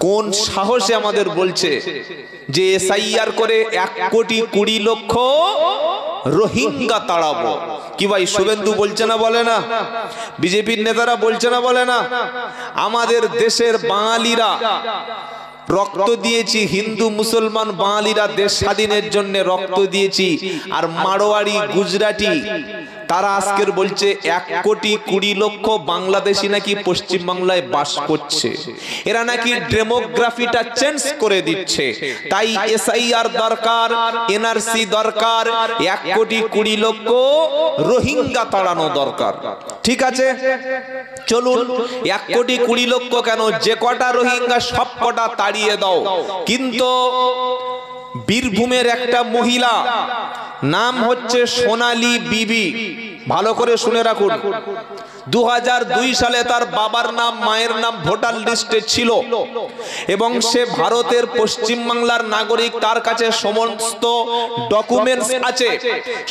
কোন সাহসে আমাদের বলছে যে এসআইআর করে 1,20,00,000 রোহিঙ্গা তাড়াবো? কি ভাই শুভেন্দু বলছে না, বলে না? বিজেপির নেতারা বলছে না, বলে না? আমাদের দেশের বাঙালিরা রক্ত দিয়েছি, হিন্দু মুসলমান বাঙালিরা দেশ স্বাধীনের জন্য রক্ত দিয়েছি। আর মারোয়াড়ি গুজরাটি তারা আজকের বলছে 1,20,00,000 বাংলাদেশি নাকি পশ্চিম বাংলায় বাস করছে। এরা নাকি ডেমোগ্রাফিটা চেঞ্জ করে দিচ্ছে। তাই এসআইআর দরকার, এনআরসি দরকার, 1,20,00,000 রোহিঙ্গা তাড়ানো দরকার। ঠিক আছে, চলুন 1,20,00,000 কেন, যে কটা রোহিঙ্গা সব কটা তাড়িয়ে দাও। কিন্তু বীরভূমের একটা মহিলা, নাম হচ্ছে সোনালী বিবি, ভালো করে শুনে রাখুন। 2002 সালে তার বাবার নাম মায়ের নাম ভোটার লিস্টে ছিল এবং সে ভারতের পশ্চিম বাংলার নাগরিক। তার কাছে সমস্ত ডকুমেন্টস আছে,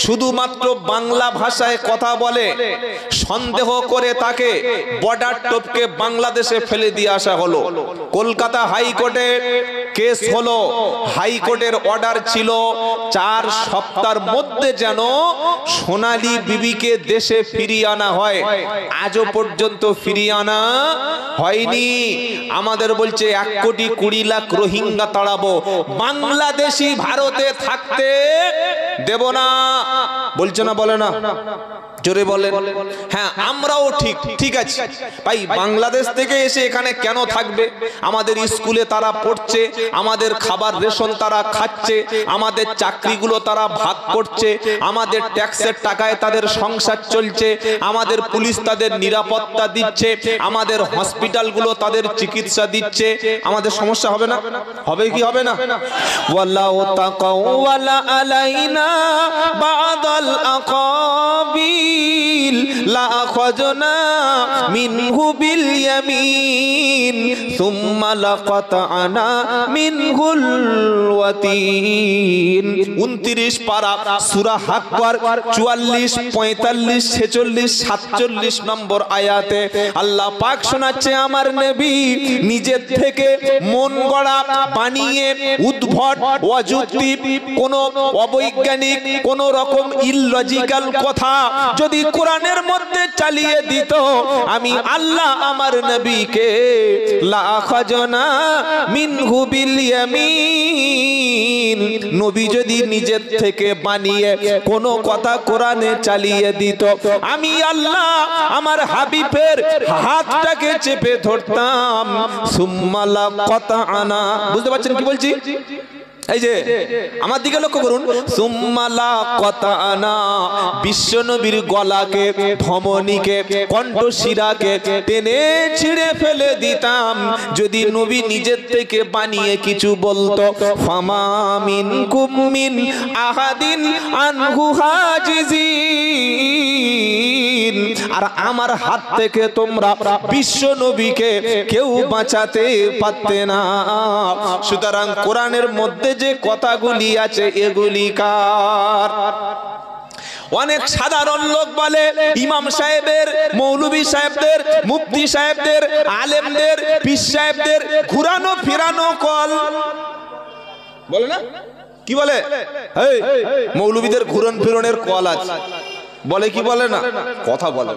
শুধুমাত্র বাংলা ভাষায় কথা বলে। সন্দেহ করে তাকে বর্ডার টপকে বাংলাদেশে ফেলে দিয়ে আসা হলো। কলকাতা হাইকোর্টে কেস হলো। হাইকোর্টের অর্ডার ছিল 4 সপ্তাহের মধ্যে যেন সোনালী বিবিকে দেশে ফিরিয়ে আনা হয়। আজও পর্যন্ত ফিরিয়ে আনা হয়নি। আমাদের বলছে 1,20,00,000 রোহিঙ্গা তাড়াবো, বাংলাদেশি ভারতে থাকতে দেব না। বলছে না, বলে না? জোরে বলেন। হ্যাঁ, আমরাও ঠিক আছে ভাই, বাংলাদেশ থেকে এসে এখানে কেন থাকবে? আমাদের স্কুলে তারা পড়ছে, আমাদের খাবার রেশন তারা খাচ্ছে, আমাদের চাকরিগুলো তারা ভাগ করছে, আমাদের ট্যাক্সের টাকায় তাদের সংসার চলছে, আমাদের পুলিশ তাদের নিরাপত্তা দিচ্ছে, আমাদের হসপিটালগুলো তাদের চিকিৎসা দিচ্ছে। আমাদের সমস্যা হবে না? হবে কি হবে না? ওয়ালাউ তাকাওয়ালা আলাইনা বাদাল আকাবিল লা আখাযনা মিনহু বিল ইয়ামিন সুম্মা লাকাতআনা মিনহুল ওয়াতিন। 29 পারা সূরা হাক্কার 44, 45, 46, 47 নম্বর আয়াতে আল্লাহ পাক শোনাচ্ছে, আমার নবী নিজের থেকে মন গড়া বানিয়ে উদ্ভট অযৌক্তিক কোন অবৈজ্ঞানিক কোন রকম ইললজিক্যাল কথা যদি কোরআনের মধ্যে চালিয়ে দিত, আমি আল্লাহ আমার নবীকে লা আখাযনা মিনহু বিল ইয়ামিন, নবী যদি নিজের থেকে বানিয়ে কোন কথা কোরআনে চালিয়ে দিত, আমি আল্লাহ আমার হাবিবের হাতটাকে চেপে ধরতাম। সুম্মা লাকাতআনা। বুঝতে পারছেন কি বলছি? এই যে আমার দিকে লক্ষ্য করুন, সুম্মা লাকাতআনা, বিশ্ব নবীর গলাকে, ধমনীকে, কণ্ঠশিরাকে টেনে ছিঁড়ে ফেলে দিতাম যদি নবী নিজের থেকে বানিয়ে কিছু বলতো। ফামা মিনকুম মিন আহাদিন আনহু হাজিজিন। আর আমার হাত থেকে তোমরা বিশ্ব নবীকে কেউ বাঁচাতে পারতে না। সুতরাং কোরআনের মধ্যে যে কথাগুলি আছে এগুলি কার? অনেক সাধারণ লোক বলে ইমাম সাহেবের, মৌলভী সাহেবদের, মুফতি সাহেবদের, আলেমদের, পীর সাহেবদের ঘুরানো ফিরানো কল বলে না? কি বলে? এই মৌলভীদের ঘুরন ফিরনের কল আছে বলে, কি বলে না? কথা বলে।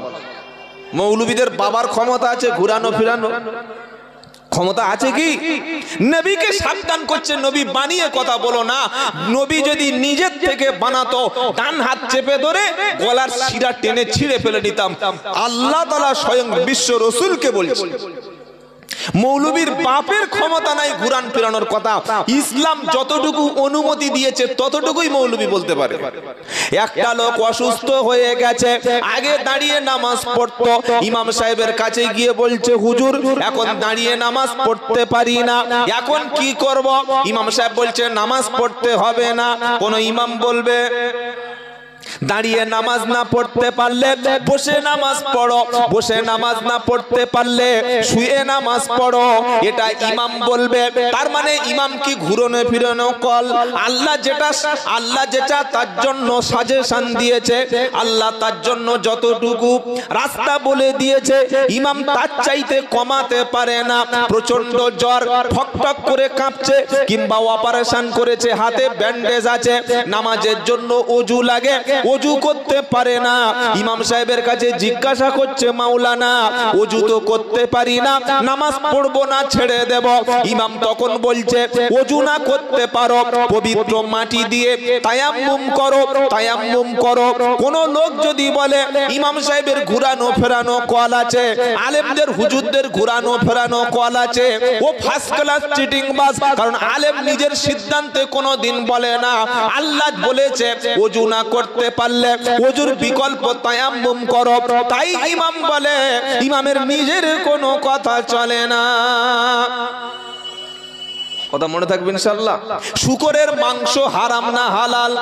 মৌলভীদের বাবার ক্ষমতা আছে ঘুরানো ফিরানো, ক্ষমতা আছে কি? নবীকে সাবধান করছে, নবী বানিয়ে কথা বলো না। নবী যদি নিজের থেকে বানাতো, ডান হাত চেপে ধরে গলার শিরা টেনে ছিঁড়ে ফেলে দিতাম। আল্লাহ তাআলা স্বয়ং বিশ্ব রাসূলকে বলছে। মৌলবীর বাপের ক্ষমতা নাই ঘুরান ফেরানোর কথা। ইসলাম যতটুকু অনুমতি দিয়েছে ততটুকুই মৌলবী বলতে পারে। একটা লোক অসুস্থ হয়ে গেছে, আগে দাঁড়িয়ে নামাজ পড়তো, ইমাম সাহেবের কাছে গিয়ে বলছে, হুজুর এখন দাঁড়িয়ে নামাজ পড়তে পারি না, এখন কি করব? ইমাম সাহেব বলছে নামাজ পড়তে হবে না। কোন ইমাম বলবে দাঁড়িয়ে নামাজ না পড়তে পারলে বসে নামাজ পড়ো, বসে নামাজ না পড়তে পারলে শুয়ে নামাজ পড়ো, এটা ইমাম বলবে। তার মানে ইমাম কি ঘুরনো ফিরানো কল? আল্লাহ যেটা তার জন্য সাজেশন দিয়েছে, আল্লাহ তার জন্য যতটুকু রাস্তা বলে দিয়েছে, ইমাম তার চাইতে কমাতে পারে না। প্রচন্ড জ্বর, ঠকঠক করে কাঁপছে, কিংবা অপারেশন করেছে, হাতে ব্যান্ডেজ আছে, নামাজের জন্য ওযু লাগে, ওযু করতে পারে না। ইমাম সাহেবের কাছে জিজ্ঞাসা করছে, মাওলানা ওযু তো করতে পারি না, নামাজ পড়বো না, ছেড়ে দেব। ইমাম তখন বলছে, ওযু না করতে পারো, পবিত্র মাটি দিয়ে তায়াম্মুম করো, তায়াম্মুম করো। কোন লোক যদি বলে ইমাম সাহেবের ঘুরানো ফেরানো কল আছে, আলেমদের হুজুরদের ঘুরানো ফেরানো কল আছে, ও ফার্স্ট ক্লাস চিটিং বাস। কারণ আলেম নিজের সিদ্ধান্তে কোনোদিন বলে না, আল্লাহ বলেছে ওযু না করতে পারলে ওযুর বিকল্প তায়াম্মুম করো। তাই ইমাম বলে, ইমামের নিজের কোনো কথা চলে না। কথা মনে থাকবে ইনশাআল্লাহ। শুকরের মাংস হারাম না হালাল?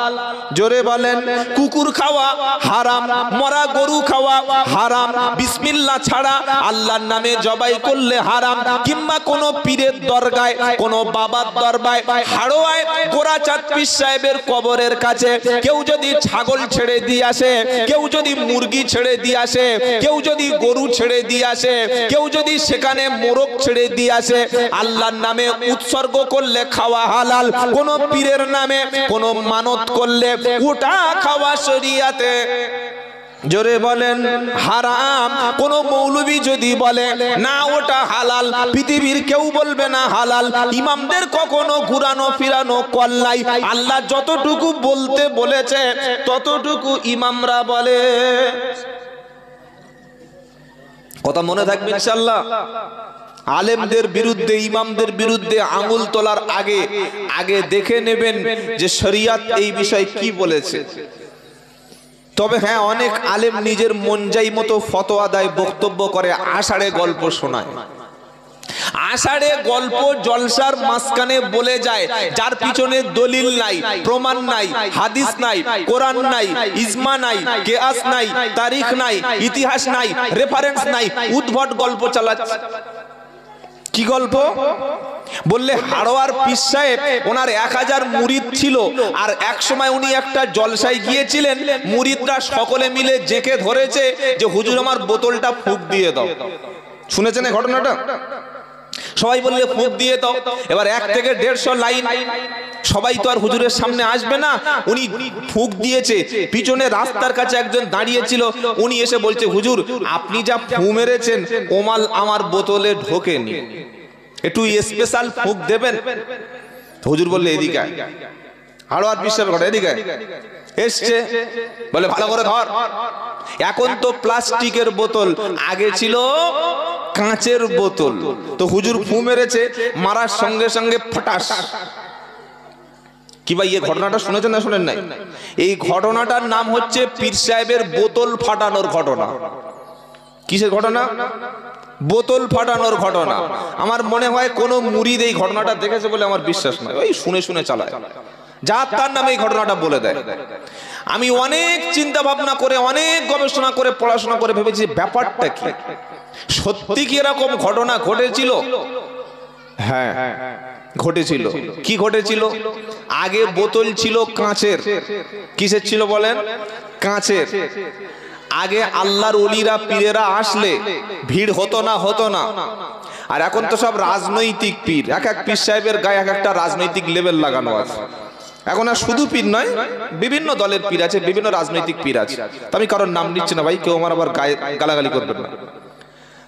জোরে বলেন। কুকুর খাওয়া হারাম, মরা গরু খাওয়া হারাম, বিসমিল্লাহ ছাড়া আল্লাহর নামে জবাই করলে হারাম। কিংবা কোন পীরের দরগায়, কোন বাবার দরবায়, হাড়োয়ায় গোরাচাঁদ পীর সাহেবের কবরের কাছে কেউ যদি ছাগল ছেড়ে দিয়ে আসে, কেউ যদি মুরগি ছেড়ে দিয়ে আসে, কেউ যদি গরু ছেড়ে দিয়ে আসে, কেউ যদি সেখানে মোরগ ছেড়ে দিয়ে আসে, আল্লাহর নামে উৎসর্গ করলে খাওয়া হালাল। কোন পীরের নামে কোন মানত করলে ওটা খাওয়া শরীয়তে, জোরে বলেন, হারাম। কোন মৌলবী যদি বলে না ওটা হালাল, পৃথিবীর কেউ বলবে না হালাল। ইমামদের কখনো ঘুরানো ফিরানো কল নাই। আল্লাহ যতটুকু বলতে বলেছে ততটুকু ইমামরা বলে। কথা মনে থাকবে ইনশাআল্লাহ। আলেমদের বিরুদ্ধে, ইমামদের বিরুদ্ধে আঙুল তোলার আগে আগে দেখে নেবেন যে শরীয়ত এই বিষয়ে কি বলেছে। তবে হ্যাঁ, অনেক আলেম নিজের মন যাই মতো ফতোয়া দেয়, বক্তব্য করে, আষাঢ়ে গল্প শোনায়। আষাঢ়ে গল্প জলসার মাঝখানে বলে যায়, যার পিছনে দলিল নাই, প্রমাণ নাই, হাদিস নাই, কোরআন নাই, ইজমা নাই, কিয়াস নাই, তারিখ নাই, ইতিহাস নাই, রেফারেন্স নাই, উদ্ভট গল্প চালাচ্ছে। কি গল্প? বললে হাড়োয়ার পীর সাহেব, ওনার 1000 মুরিদ ছিল, আর এক সময় উনি একটা জলসায় গিয়েছিলেন, মুরিদরা সকলে মিলে জেঁকে ধরেছে যে হুজুর আমার বোতলটা ফুঁক দিয়ে দাও। শুনেছেন এই ঘটনাটা? সবাই বললে ফুঁক দিয়ে দাও। এবার 1 থেকে 150 লাইন, সবাই তো আর হুজুরের সামনে আসবে না। উনি ফুঁক দিয়েছে, পিছনে রাস্তার কাছে একজন দাঁড়িয়েছিল, উনি এসে বলছে, হুজুর আপনি যা ফু মেরেছেন ওমাল আমার বোতলে ঢোকেনি, একটু স্পেশাল ফুঁক দেবেন। হুজুর বললে এদিকে আয়। হাড়োয়ার বিশ্বাস করে এদিকে এসছে, বলে ভালো করে ধর। এখন তো প্লাস্টিকের বোতল, আগে ছিল কাঁচের বোতল। তো হুজুর ফু মেরেছে, মারার সঙ্গে সঙ্গে ফটাস। কি ভাই এই ঘটনাটা শুনেছেন না শুনেন নাই? এই ঘটনাটার নাম হচ্ছে পীর সাহেবের বোতল ফাটানোর ঘটনা। কিসের ঘটনা? বোতল ফাটানোর ঘটনা। আমার মনে হয় কোন মুরিদ এই ঘটনাটা দেখেছে বলে আমার বিশ্বাস নয়, ওই শুনে শুনে চালায়, যার তার নামে এই ঘটনাটা বলে দেয়। আমি অনেক চিন্তা ভাবনা করে, অনেক গবেষণা করে, পড়াশোনা করে ভেবেছি ব্যাপারটা কি, সত্যি কি এরকম ঘটনা ঘটেছিল? হ্যাঁ ঘটেছিল। কি ঘটেছিল? আগে বোতল ছিল কাঁচের। কিসের ছিল বলেন? কাঁচের। আগে আল্লাহর ওলিরা পীরেরা আসলে ভিড় হতো না, হতো না। আর এখন তো সব রাজনৈতিক পীর, এক এক পীর সাহেবের গায়ে এক একটা রাজনৈতিক লেভেল লাগানো আছে। এখন আর শুধু পীর নয়, বিভিন্ন দলের পীর আছে, বিভিন্ন রাজনৈতিক পীর আছে। আমি কারোর নাম নিচ্ছি না ভাই, কেউ আমার আবার গায়ে গালাগালি করবেন না।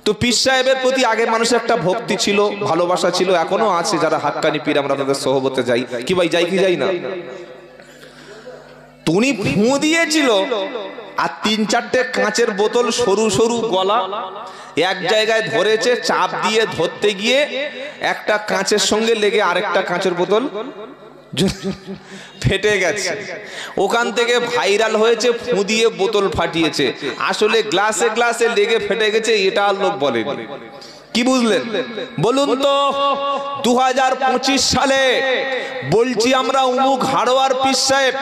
তো পীর সাহেবের প্রতি আগে মানুষের একটা ভক্তি ছিল, ভালোবাসা ছিল, এখনো আছে। যারা হাক্কানি পীর, আমরা তাদের সোহবতে যাই। কি ভাই যাই কি যাই না? তুমি ফু দিয়েছিল, আর 3-4টে কাঁচের বোতল, সরু সরু গলা, এক জায়গায় ধরেছে, চাপ দিয়ে ধরতে গিয়ে একটা কাঁচের সঙ্গে লেগে আরেকটা কাঁচের বোতল ফেটে গেছে। ওখান থেকে ভাইরাল হয়েছে ফু দিয়ে বোতল ফাটিয়েছে। আসলে গ্লাসে গ্লাসে লেগে ফেটে গেছে, এটা আর লোক বলেনি। কি বুঝলেন বলুন তো? 2025 সালে বলছি আমরা উমুক হাড়োয়ার পীর সাহেব,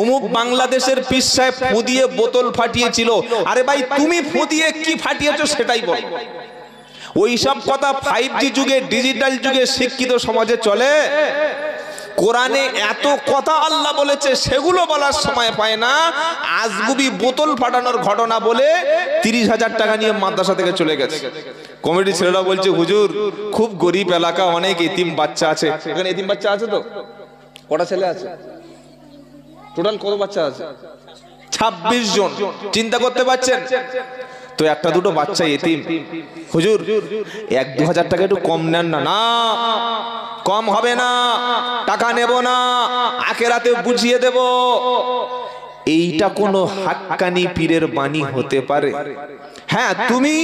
উমুক বাংলাদেশের পীর সাহেব ফুদিয়ে বোতল ফাটিয়েছিল। আরে ভাই তুমি ফুদিয়ে কি ফাটিয়েছো সেটাই বল। ওইসব কথা 5G যুগে, ডিজিটাল যুগে শিক্ষিত সমাজে চলে? কোরআনে এত কথা আল্লাহ বলেছে, সেগুলো বলার সময় পায় না। আজগুবি বোতল ফাটানোর ঘটনা বলে 30,000 টাকা নিয়ে মাদ্রাসা থেকে চলে গেছে। কমিটি ছেলেরা বলছে হুজুর খুব গরিব এলাকা, অনেক এতিম বাচ্চা আছে। এখানে এতিম বাচ্চা আছে তো? কটা ছেলে আছে টোটাল? কত বাচ্চা আছে? 26 জন। চিন্তা করতে পারছেন তো? একটা দুটো বাচ্চা এতিম। হুজুর 1-2,000 টাকা একটু কম নেন না। না, কম হবে না, টাকা নেব না, আখেরাতে বুঝিয়ে দেব। এইটা কোনো হাক্কানি পীরের বাণী হতে পারে? হ্যাঁ, তুমি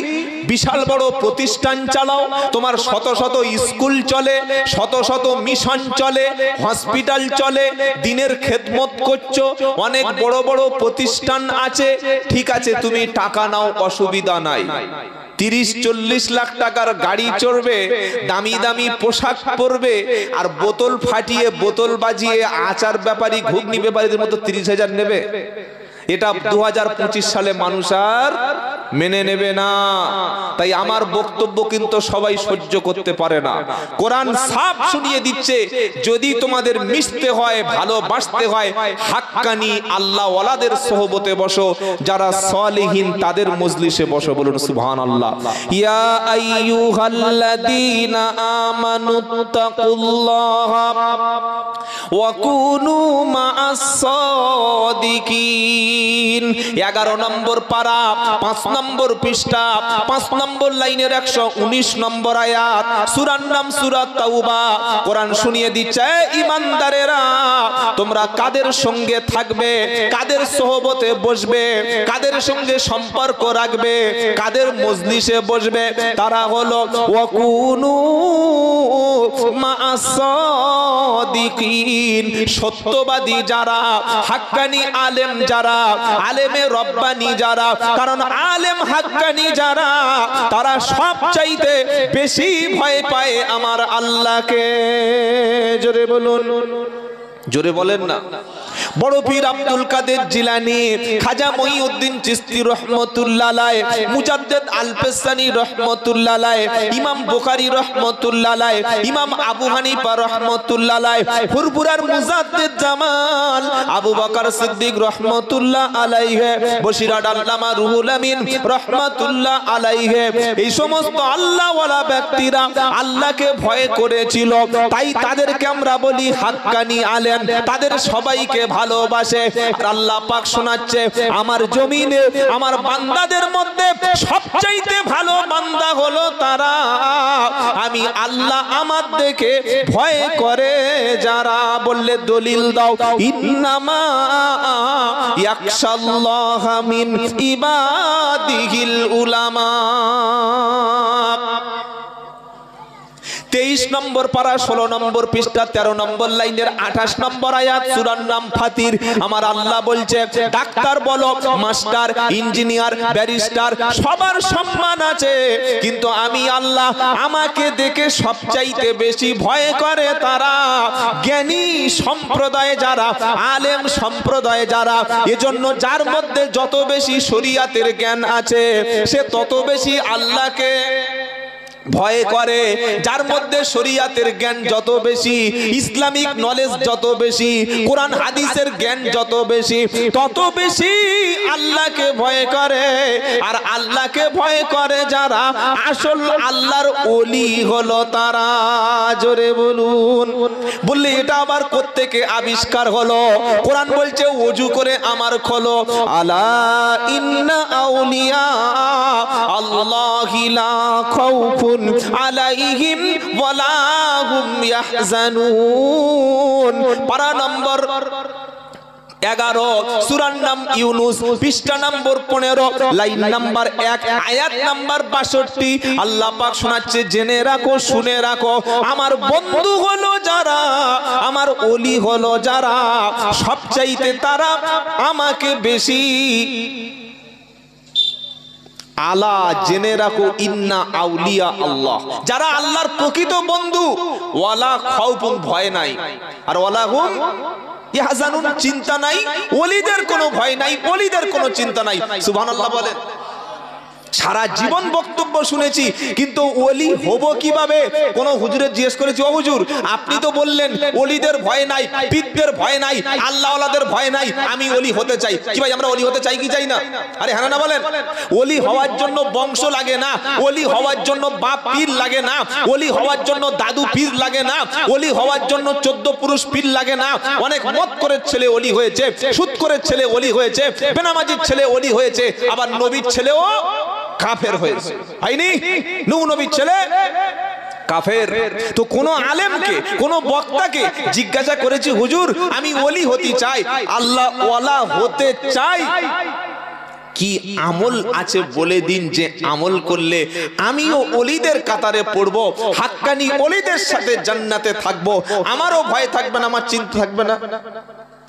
বিশাল বড় প্রতিষ্ঠান চালাও, তোমার শত শত স্কুল চলে, শত শত মিশন চলে, হসপিটাল চলে, দিনের খেদমত করছো, অনেক বড় বড় প্রতিষ্ঠান আছে, ঠিক আছে, তুমি টাকা নাও, অসুবিধা নাই। 30-40 লাখ টাকার গাড়ি চড়বে, দামি দামি পোশাক পরবে, আর বোতল ফাটিয়ে, বোতল বাজিয়ে আচার ব্যাপারী, ঘুগনি ব্যাপারীদের মতো 30,000 নেবে? এটা 2025 সালে মানুষ আর মেনে নেবে না। তাই আমার বক্তব্য কিন্তু সবাই সহ্য করতে পারে না। কোরআন সাফ শুনিয়ে দিচ্ছে, যদি তোমাদের মিশতে হয়, ভালোবাসতে হয়, হাক্কানি আল্লাহ ওয়ালাদের সোহবতে বসো, যারা সালিহিন তাদের মজলিসে বসো। বলুন সুবহানাল্লাহ। ইয়া আইয়ুহাল্লাযীনা আমানুত্তাকুল্লাহা ওয়া কুনু মা'আস সাদিকিন। 11 নম্বর পারা, 5 নম্বর পৃষ্ঠা, 5 নম্বর লাইনের 119 নম্বর আয়াত, সূরার নাম সূরা তাওবা। কোরআন শুনিয়ে দিচ্ছে, ঈমানদারেরা তোমরা কাদের সঙ্গে থাকবে, কাদের সোহবতে বসবে, কাদের সঙ্গে সম্পর্ক রাখবে, কাদের মজলিসে বসবে, তারা হলো ওয়াকুনু মা'আস সাদিকিন, সত্যবাদী যারা, হাক্কানি আলেম যারা, আলেমে রব্বানি যারা। কারণ আলেম হাক্কানি যারা, তারা সব চাইতে বেশি ভয় পায় আমার আল্লাহকে। জোরে বলুন, জোরে বলেন না। বড় পীর আব্দুল কাদের জিলানী, খাজা মঈউদ্দিন চিশতি রহমাতুল্লাহ আলাইহি, মুজাদ্দিদ আল-পেসানি রহমাতুল্লাহ আলাইহি, ইমাম বুখারী রহমাতুল্লাহ আলাইহি, ইমাম আবু হানিফা রহমাতুল্লাহ আলাইহি, ফুরফুরার মুজাদ্দিদ জামাল আবু বকর সিদ্দিক রহমাতুল্লাহ আলাইহি, বসিরাট আল্লামা রুহুল আমিন রহমাতুল্লাহ আলাইহি, এই সমস্ত আল্লাহ ওয়ালা ব্যক্তিরা আল্লাহকে ভয় করেছিল। তাই তাদেরকে আমরা বলি হাক্কানি আলেম। তাদের সবাইকে ভালোবাসে। আল্লাহ পাক শোনাচ্ছে, আমার জমিনে আমার বান্দাদের মধ্যে সবচাইতে ভালো বান্দা হলো তারা, আমি আল্লাহ আমার দেখে ভয় করে যারা। বললে দলিল দাও। ইন্নামা ইয়াখশাল্লাহা মিন ইবাদিহিল উলামা। 23 নম্বর পারা, 16 নম্বর পৃষ্ঠা, 13 নম্বর লাইনের 28 নম্বর আয়াত, সূরার নাম ফাতির। আমার আল্লাহ বলছে, ডাক্তার বলো, মাস্টার, ইঞ্জিনিয়ার, ব্যারিস্টার, সবার সম্মান আছে, কিন্তু আমি আল্লাহ আমাকে দেখে সবচাইতে বেশি ভয় করে তারা জ্ঞানী সম্প্রদায় যারা, আলেম সম্প্রদায় যারা। এজন্য যার মধ্যে যত বেশি শরীয়তের জ্ঞান আছে, সে তত বেশি আল্লাহকে ভয় করে। যার মধ্যে শরীয়তের জ্ঞান যত বেশি, ইসলামিক নলেজ যত বেশি, কোরআন হাদিসের জ্ঞান যত বেশি, তত বেশি আল্লাহকে ভয় করে। আর আল্লাহকে ভয় করে যারা, আসল আল্লাহর ওলি হলো তারা। জোরে বলুন। বললে এটা আবার কোত্থেকে আবিষ্কার হলো? কোরআন বলছে, ওযু করে আমার খোলো, আলা ইন্না আউলিয়া আল্লাহি লা খাউফুন আলাইহিম ওয়ালা হুম ইয়াহজানুন। পারা নম্বর 11, সূরার নাম ইউনূস, পৃষ্ঠা নম্বর 15, লাইন নাম্বার 1, আয়াত নাম্বার 62। আল্লাহ পাক শোনাচ্ছে, জেনে রাখো, শুনে রাখো, আমার বন্ধু হলো যারা, আমার ওলি হলো যারা, সবচাইতে তারা আমাকে বেশি আলা জেনে রাখো ইন্না আউলিয়া আল্লাহ, যারা আল্লাহর প্রকৃত বন্ধু, ওয়ালা খাউফুন ভয় নাই, আর ওয়ালা হুম ইয়াহজানুন চিন্তা নাই, ওলিদের কোনো ভয় নাই, ওলিদের কোনো চিন্তা নাই। সুবহানাল্লাহ বলেন। সারা জীবন বক্তব্য শুনেছি, কিন্তু ওলি হব কিভাবে? কোন হুজুরে জিজ্ঞেস করেছি, ও হুজুর আপনি তো বললেন ওলিদের ভয় নাই, পীরদের ভয় নাই, আল্লাহওয়ালাদের ভয় নাই, আমি ওলি হতে চাই। কি ভাই আমরা ওলি হতে চাই কি চাই না? আরে হ্যাঁ না বলেন। ওলি হওয়ার জন্য বংশ লাগে না, ওলি হওয়ার জন্য বাপ পীর লাগে না, ওলি হওয়ার জন্য দাদু পীর লাগে না, ওলি হওয়ার জন্য 14 পুরুষ পীর লাগে না। অনেক মদ করে ছেলে ওলি হয়েছে, সুদ করে ছেলে ওলি হয়েছে, বেনামাজির ছেলে ওলি হয়েছে, আবার নবীর ছেলেও কাফের হয়েছে, হয়নি? নূহ নবীর ছেলে কাফের। তো কোন আলেমকে, কোন বক্তাকে জিজ্ঞাসা করেছি, হুজুর আমি ওলি হতে চাই, আল্লাহ ওয়ালা হতে চাই, কি আমল আছে বলে দিন, যে আমল করলে আমিও ওলিদের কাতারে পড়ব, হাক্কানি ওলিদের সাথে জান্নাতে থাকবো, আমারও ভয় থাকবে না, আমার চিন্তা থাকবে না।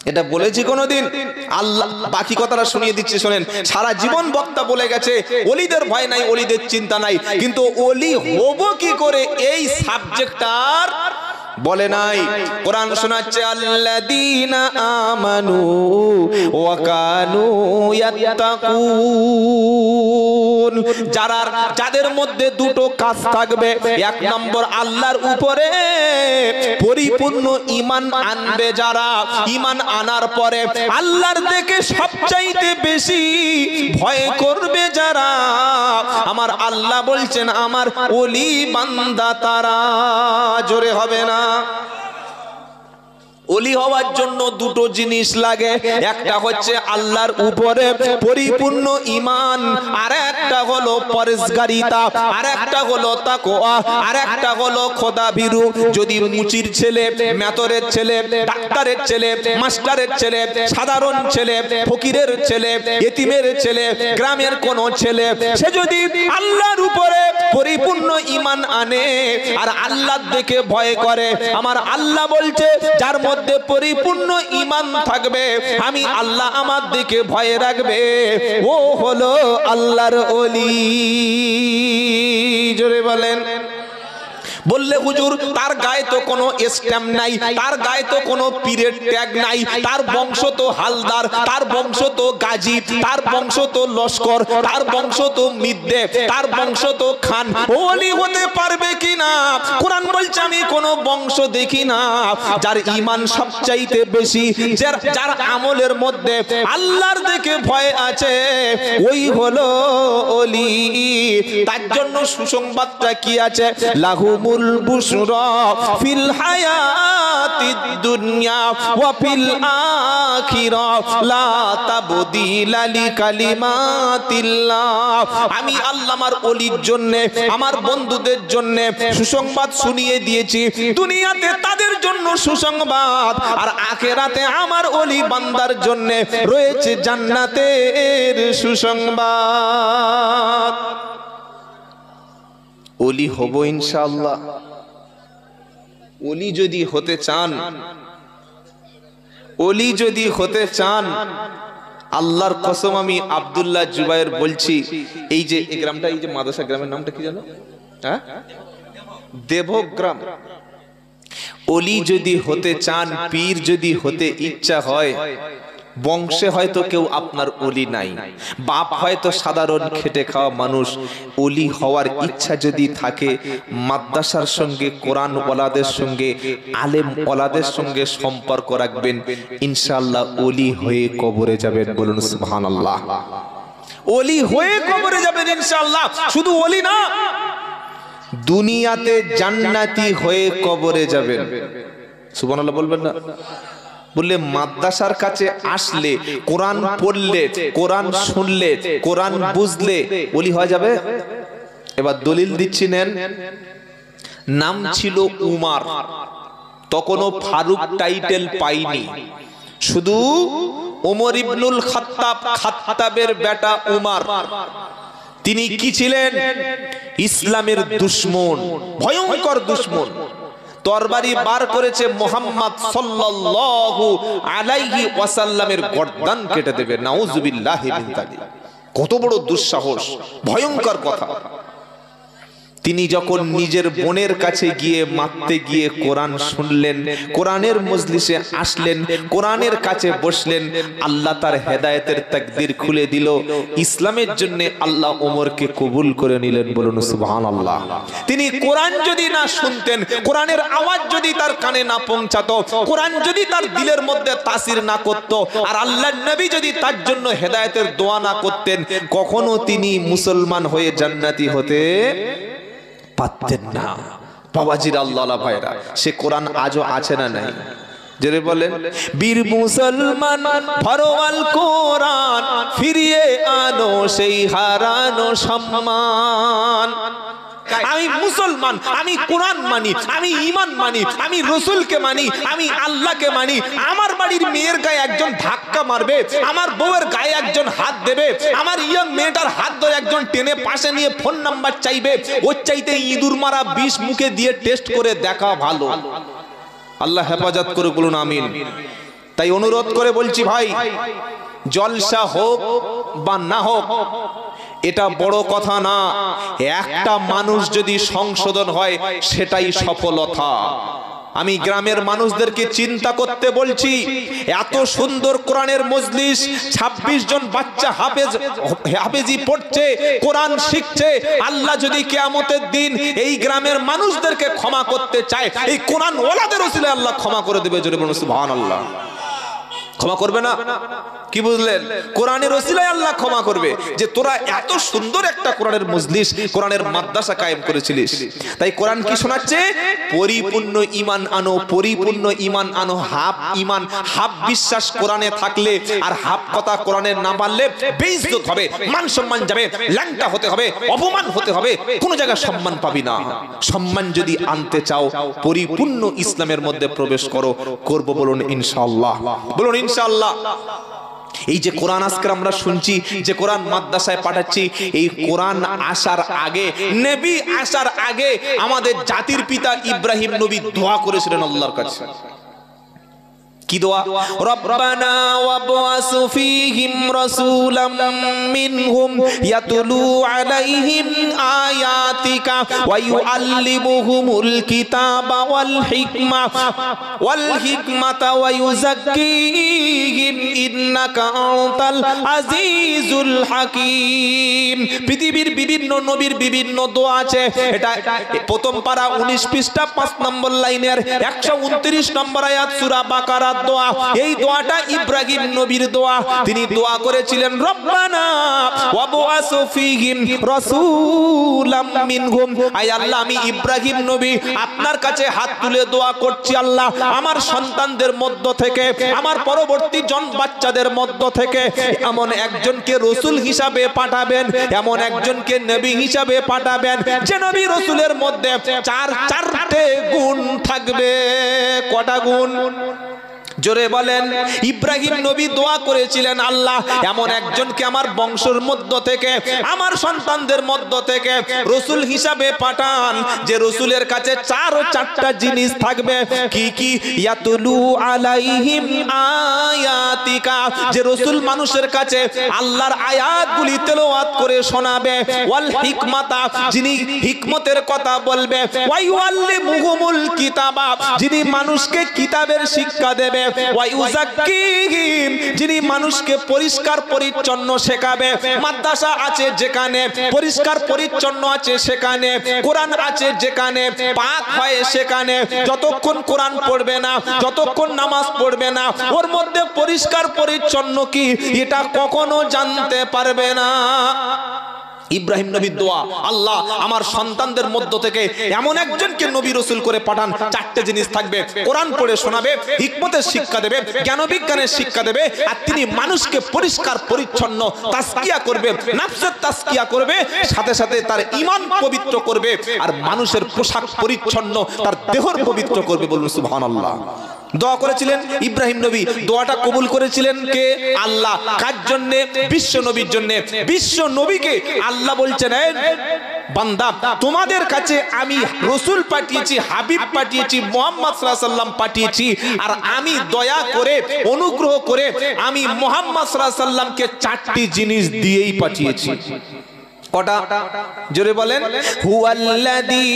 এটা বলেছি কোনদিন? আল্লাহ বাকি কথাটা শুনিয়ে দিচ্ছি শোনেন। সারা জীবন বক্তা বলে গেছে ওলিদের ভয় নাই, ওলিদের চিন্তা নাই, কিন্তু ওলি হব কি করে এই সাবজেক্টটার বলে নাই। কোরআন শোনাচ্ছে আল্লাযীনা আমানু ওয়া কানু ইয়াত্তাকুন, যাদের মধ্যে দুটো কাজ থাকবে। এক নম্বর আল্লাহর উপরে পরিপূর্ণ ঈমান আনবে যারা, ঈমান আনার পরে আল্লাহর দিকে সবচাইতে বেশি ভয় করবে যারা, আমার আল্লাহ বলছেন আমার ওলি বান্দা তারা। জোরে হবে না? ওলি হওয়ার জন্য দুটো জিনিস লাগে, একটা হচ্ছে আল্লাহর উপরে পরিপূর্ণ ঈমান, আর একটা হলো পরহেজগারিতা, আর একটা হলো তাকওয়া, আর একটা হলো খোদাভীরু। যদি মুচির ছেলে, মেতরের ছেলে, ডাক্তারের ছেলে, মাস্টারের ছেলে, সাধারণ ছেলে, ফকিরের ছেলে, এতিমের ছেলে, গ্রামের কোন ছেলে, সে যদি আল্লাহর উপরে পরিপূর্ণ ঈমান আনে আর আল্লাহর দিকে ভয় করে, আমার আল্লাহ বলছে যার মধ্যে পরিপূর্ণ ঈমান থাকবে, আমি আল্লাহ আমার দিকে ভয় রাখবে, ও হলো আল্লাহর ওলি। জোরে বলেন। বললে হুজুর তার গায়ে তো কোনো স্ট্যাম্প নাই, তার গায়ে তো কোনো পীরের ট্যাগ নাই, তার বংশ তো হালদার, তার বংশ তো গাজী, তার বংশ তো লস্কর, তার বংশ তো মিদ্দে, তার বংশ তো খান, ওলি হতে পারবে কিনা? কোরআন বলছে আমি কোনো বংশ দেখি না, যার ঈমান সবচাইতে বেশি, যার আমলের মধ্যে আল্লাহর দিকে ভয় আছে, ওই হলো ওলি। তার জন্য সুসংবাদটা কি আছে? লাহুমুল বুশরা ফিল হায়াতিদ দুনিয়া ওয়া ফিল আখিরাহ লা তাবদীলা লিকালিমাতিল্লাহ। আমি আল্লাহ আমার ওলির জন্য, আমার বন্ধুদের জন্য সুসংবাদ শুনিয়ে দিয়েছি। দুনিয়াতে তাদের জন্য সুসংবাদ, আর আখিরাতে আমার ওলি বান্দার জন্য রয়েছে জান্নাতের সুসংবাদ। ওলি হব ইনশাআল্লাহ। ওলি যদি হতে চান, ওলি যদি হতে চান, আল্লাহর কসম আমি আব্দুল্লাহ জুবায়ের বলছি, এই যে এই গ্রামটা, এই যে মাদ্রাসা গ্রামের নামটা কি জানো? হ্যাঁ, দেবগ্রাম। ওলি যদি হতে চান, পীর যদি হতে ইচ্ছা হয়, বংশে হয়তো কেউ আপনার ওলি নাই, বাপ হয়তো সাধারণ খেটে খাওয়া মানুষ, ওলি হওয়ার ইচ্ছা যদি থাকে, মাদ্রাসার সঙ্গে, কোরআন ওয়ালাদের সঙ্গে, আলেম ওয়ালাদের সঙ্গে সম্পর্ক রাখবেন, ইনশাআল্লাহ ওলি হয়ে কবরে যাবেন। বলুন সুবহানাল্লাহ। ওলি হয়ে কবরে যাবেন ইনশাআল্লাহ। শুধু ওলি না, দুনিয়াতে জান্নাতি হয়ে কবরে যাবেন। সুবহানাল্লাহ বলবেন না? বললে মাদ্রাসার কাছে আসলে, কোরআন পড়লে, কোরআন শুনলে, কোরআন বুঝলে ওলি হয়ে যাবে। এবার দলিল দিচ্ছি নেন। নাম ছিল উমার, তখনও ফারুক টাইটেল পাইনি, শুধু ওমর ইবনুল খাত্তাব, খাত্তাবের বেটা উমার। তিনি কি ছিলেন? ইসলামের দুশমন, ভয়ঙ্কর দুশমন। তরবারি বার করেছে মুহাম্মদ সাল্লাল্লাহু আলাইহি ওয়াসাল্লামের গর্দান কেটে দেবে। নাউজুবিল্লাহি মিন যালিক। কত বড় দুঃসাহস, ভয়ঙ্কর কথা। তিনি যখন নিজের বোনের কাছে গিয়ে মারতে গিয়ে কোরআন শুনলেন, কোরআনের মজলিসে আসলেন, কোরআনের কাছে বসলেন, আল্লাহ তার হেদায়েতের তাকদীর খুলে দিল। ইসলামের জন্য আল্লাহ ওমরকে কবুল করে নিলেন। বলুন সুবহানাল্লাহ। তিনি কোরআন যদি না শুনতেন, কোরআনের আওয়াজ যদি তার কানে না পৌঁছাতো, কোরআন যদি তার দিলের মধ্যে তাসির না করত, আর আল্লাহর নবী যদি তার জন্য হেদায়েতের দোয়া না করতেন, কখনো তিনি মুসলমান হয়ে জান্নাতি হতে পারতেন না। বাবাজির আল্লাহ ভাইরা, সে কোরআন আজও আছে না নাই? জেরে বলেন, বীর মুসলমান ফরওয়াল কোরআন, ফিরিয়ে আনো সেই হারানো সম্মান। আমি মুসলমান, আমি কোরআন মানি, আমি ঈমান মানি, আমি রাসূলকে মানি, আমি আল্লাহকে মানি। আমার বাড়ির মেয়ের গায়ে একজন ধাক্কা মারবে, আমার বউয়ের গায়ে একজন হাত দেবে, আমার ইয়ং মেয়েটার হাত ধরে একজন টেনে পাশে নিয়ে ফোন নাম্বার চাইবে, ওর চাইতে ইঁদুর মারা বিষ মুখে দিয়ে টেস্ট করে দেখা ভালো। আল্লাহ হেফাজত করে, বলুন আমিন। তাই অনুরোধ করে বলছি ভাই, জলসা হোক বা না হোক এটা বড় কথা না, একটা মানুষ যদি সংশোধন হয় সেটাই সফলতা। আমি গ্রামের মানুষদেরকে চিন্তা করতে বলছি, এত সুন্দর কোরআনের মজলিস, 26 জন বাচ্চা হাফেজি পড়ছে, কোরআন শিখছে। আল্লাহ যদি কিয়ামতের দিন এই গ্রামের মানুষদেরকে ক্ষমা করতে চায়, এই কোরআন ওয়ালাদের ওসিলায় আল্লাহ ক্ষমা করে দেবে। জোরে বলুন সুবহানাল্লাহ। ক্ষমা করবে না? কি বুঝলেন? কোরআনের ওসিলায় আল্লাহ ক্ষমা করবে, যে তোরা এত সুন্দর একটা কোরআনের মজলিস, কোরআনের মাদ্রাসা কায়েম করেছিলিস। তাই কোরআন কি শোনাচ্ছে? পরিপূর্ণ ঈমান আনো, পরিপূর্ণ ঈমান আনো। হাফ ঈমান, হাফ বিশ্বাস কোরআনে থাকলে আর হাফ কথা কোরআনের না মানলে বেইজ্জত হবে, মান সম্মান যাবে, ল্যাংটা হতে হবে, অপমান হতে হবে, কোনো জায়গায় সম্মান পাবি না। সম্মান যদি আনতে চাও, পরিপূর্ণ ইসলামের মধ্যে প্রবেশ করো। করব বলুন ইনশাআল্লাহ, বলুন ইনশাআল্লাহ। এই যে কোরআন আজকে আমরা শুনছি, যে কোরআন মাদ্রাসায় পাঠাচ্ছি, এই কোরআন আসার আগে, নবী আসার আগে আমাদের জাতির পিতা ইব্রাহিম নবী দোয়া করেছিলেন আল্লাহর কাছে। কি দোয়া? রব্বানা ওয়াবআস ফীহিম রাসূলাম মিনহুম ইয়াতলু আলাইহিম আয়াতিকা ওয়া ইউআল্লিমুহুমুল কিতাবা ওয়াল হিকমাতা ওয়া ইউযাক্কিহিম ইন্নাকা আনতাল আজিজুল হাকীম। পৃথিবীর বিভিন্ন নবীর বিভিন্ন দোয়া আছে। এটা প্রথম পারা 19 পৃষ্ঠা 5 নম্বর লাইনের 129 নম্বর আয়াত সূরা বাকারা দোয়া। এই দোয়াটা ইব্রাহিম নবীর দোয়া। তিনি দোয়া করেছিলেন, রব্বানা ওয়াবআস ফীহিম রাসূলাম মিনহুম। আয় আল্লাহ, আমি ইব্রাহিম নবী আপনার কাছে হাত তুলে দোয়া করছি, আল্লাহ আমার সন্তানদের মধ্য থেকে, আমার পরবর্তী বাচ্চাদের মধ্য থেকে এমন একজনকে রাসূল হিসাবে পাঠাবেন, এমন একজনকে নবী হিসাবে পাঠাবেন, যে নবী রাসূলের মধ্যে চারটে গুণ থাকবে। কটা গুণ? জোরে বলেন। ইব্রাহিম নবী দোয়া করেছিলেন, আল্লাহ এমন একজনকে আমার বংশের মধ্য থেকে, আমার সন্তানদের মধ্য থেকে রাসূল হিসাবে পাঠান, যে রাসূলের কাছে চারটা জিনিস থাকবে। কি কি? ইয়াতুলু আলাইহিম আয়াতিকা, যে রাসূল মানুষের কাছে আল্লাহর আয়াতগুলি তেলাওয়াত করে শোনাবে। ওয়াল হিকমাতা, যিনি হিকমতের কথা বলবে। ওয়া ইউআল্লিমুহুমুল কিতাবা, যিনি মানুষকে কিতাবের শিক্ষা দেবে। ওয়া ইউযাক্কিহিম, যিনি মানুষকে পরিষ্কার পরিচ্ছন্ন শেখাবে। মাদ্রাসা আছে যেখানে, পরিষ্কার পরিচ্ছন্ন আছে সেখানে, কোরআন আছে যেখানে, পাক হয় সেখানে, যতক্ষণ কোরআন পড়বে না, যতক্ষণ নামাজ পড়বে না, ওর মধ্যে পরিষ্কার পরিচ্ছন্ন কি এটা কখনো জানতে পারবে না। ইব্রাহিম নবীর দোয়া, আল্লাহ আমার সন্তানদের মধ্য থেকে এমন একজনকে নবী রাসূল করে পাঠান, চারটে জিনিস থাকবে। কোরআন পড়ে শোনাবে, হিকমতের শিক্ষা দেবে, জ্ঞান বিজ্ঞানের শিক্ষা দেবে, আর তিনি মানুষকে পরিষ্কার পরিচ্ছন্ন তাসকিয়া করবে, নফসের তাসকিয়া করবে, সাথে সাথে তার ঈমান পবিত্র করবে, আর মানুষের পোশাক পরিচ্ছন্ন, তার দেহর পবিত্র করবে। বলুন সুবহানাল্লাহ। দোয়া করেছিলেন ইব্রাহিম নবী। দোয়াটা কবুল করেছিলেন কে? আল্লাহ। কার জন্য? বিশ্ব নবীর জন্য। বিশ্ব নবীকে আল্লাহ বলছেন, বান্দা তোমাদের কাছে আমি রসুল পাঠিয়েছি, হাবিব পাঠিয়েছি, মুহাম্মদ সাল্লাল্লাহু আলাইহি ওয়াসাল্লাম পাঠিয়েছি, আর আমি দয়া করে অনুগ্রহ করে আমি মুহাম্মদ সাল্লাল্লাহু আলাইহি ওয়াসাল্লামকে 4টি জিনিস দিয়েই পাঠিয়েছি। কটা? জোরে বলেন। হুয়াল্লাযী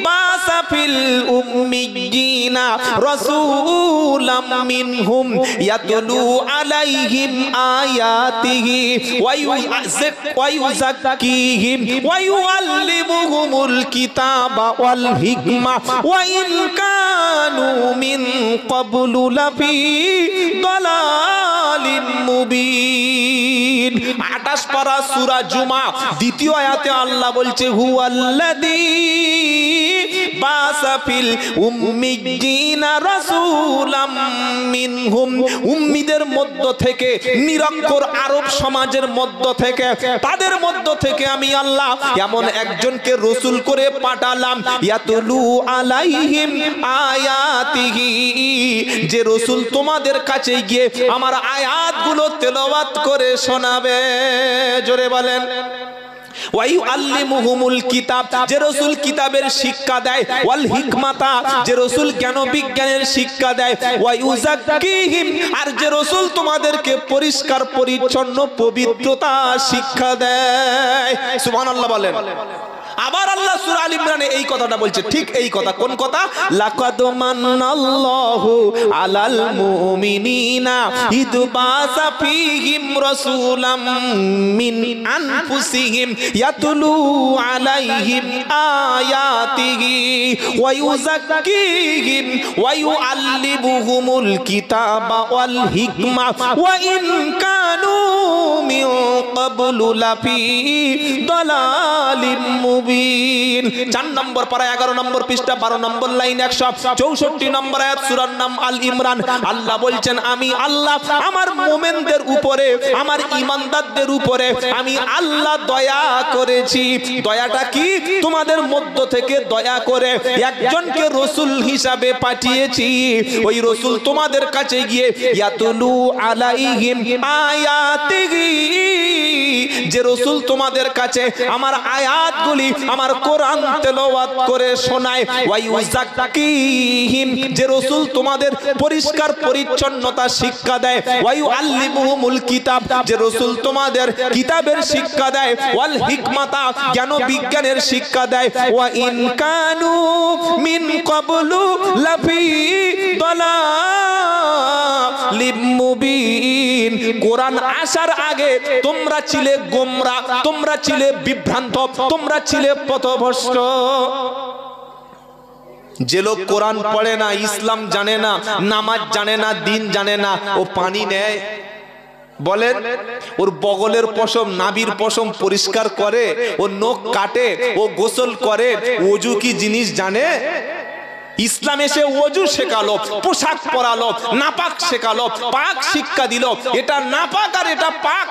বাসা ফিল উম্মিয়িনা রাসূলাম মিনহুম ইয়াতলু আলাইহিম আয়াতিহি ওয়া ইউযাক্কিহিম ওয়া ইউআল্লিমুহুমুল কিতাবা ওয়াল হিকমা ওয়া ইন কানু মিন ক্বাবলু লাফি দালালিন মুবিন। 28 পারা সূরা জুমা দ্বিতীয় আয়াতে আল্লাহ বলছে হুয়াল্লাযী বাসা ফিল উম্মিয়িনা রাসূলাম মিনহুম, উম্মিদের মধ্য থেকে, নিরক্ষর আরব সমাজের মধ্য থেকে, তাদের মধ্য থেকে আমি আল্লাহ এমন একজনকে রাসূল করে পাঠালাম, ইয়াতুলু আলাইহিম আয়াতিহি, যে রাসূল তোমাদের কাছে গিয়ে আমার আয়াতগুলো তেলাওয়াত করে শোনাবে। জোরে বলেন। ওয়া ইউআল্লিমুহুমুল কিতাব, যে রাসূল কিতাবের শিক্ষা দেয়, ওয়াল হিকমাতা, যে রাসূল জ্ঞান বিজ্ঞানের শিক্ষা দেয়, ওয়া ইউযাক্কিহিম, আর যে রাসূল তোমাদেরকে পরিষ্কার পরিচ্ছন্ন পবিত্রতা শিক্ষা দেয়। সুবহানাল্লাহ বলেন। আবার আল্লাহ সূরা আল ইমরানে এই কথাটা বলছে, ঠিক এই কথা। কোন কথা? লাকাদ মান্নাল্লাহু আলাল মুমিনিনা ইদ বাসা ফীহিম রাসূলাম মিন আনফুসিহিম ইয়াতলু আলাইহিম আয়াতিহি ওয়া ইউযাক্কিহিম ওয়া ইউআল্লিমুহুমুল কিতাবা ওয়াল হিকমা ওয়া ইন কানু মিন ক্বাবলু লাফি দালালিন মুবিন। 4 নম্বর পারা 11 নম্বর পৃষ্ঠা 12 নম্বর লাইন 164 নম্বর আয়াত, সূরার নাম আল ইমরান। আল্লাহ বলছেন আমি আল্লাহ আমার মুমিনদের উপরে, আমার ঈমানদারদের উপরে আমি আল্লাহ দয়া করেছি। দয়াটা কি? তোমাদের মধ্য থেকে দয়া করে একজনকে রাসূল হিসাবে পাঠিয়েছি। ওই রাসূল তোমাদের কাছে গিয়ে ইয়াতুলু আলাইহিম আয়াতিহি, যে রাসূল তোমাদের কাছে আমার আয়াতগুলি, আমার কোরআন তেলাওয়াত করে শোনায়। ওয়া ইউযাক্কিহিম, যে রাসূল তোমাদের পরিষ্কার পরিচ্ছন্নতা শিক্ষা দেয়। ওয়া ইউআল্লিমুহুমুল কিতাব, যে রাসূল তোমাদের কিতাবের শিক্ষা দেয়। ওয়াল হিকমাতা, জ্ঞান বিজ্ঞানের শিক্ষা দেয়। ওয়া ইন কানু মিন ক্বাবলু লাফি দালালিম মুবিন, কোরআন আসার আগে তোমরা ছিলে গোমরা, তোমরা ছিলে বিভ্রান্ত, তোমরা ছিলে পথভ্রষ্ট। যে লোক কোরআন পড়ে না, ইসলাম জানে না, নামাজ জানে না, দিন জানে না, ও পানি নেয়? বলেন। ওর বগলের পশম, নাভির পশম পরিষ্কার করে, ও নখ কাটে, ও গোসল করে, ওযু কি জিনিস জানে? ইসলাম এসে ওযু শেখালো, পোশাক পরালো, নাপাক শেখালো, পাক শিক্ষা দিল। এটা নাপাক আর এটা পাক।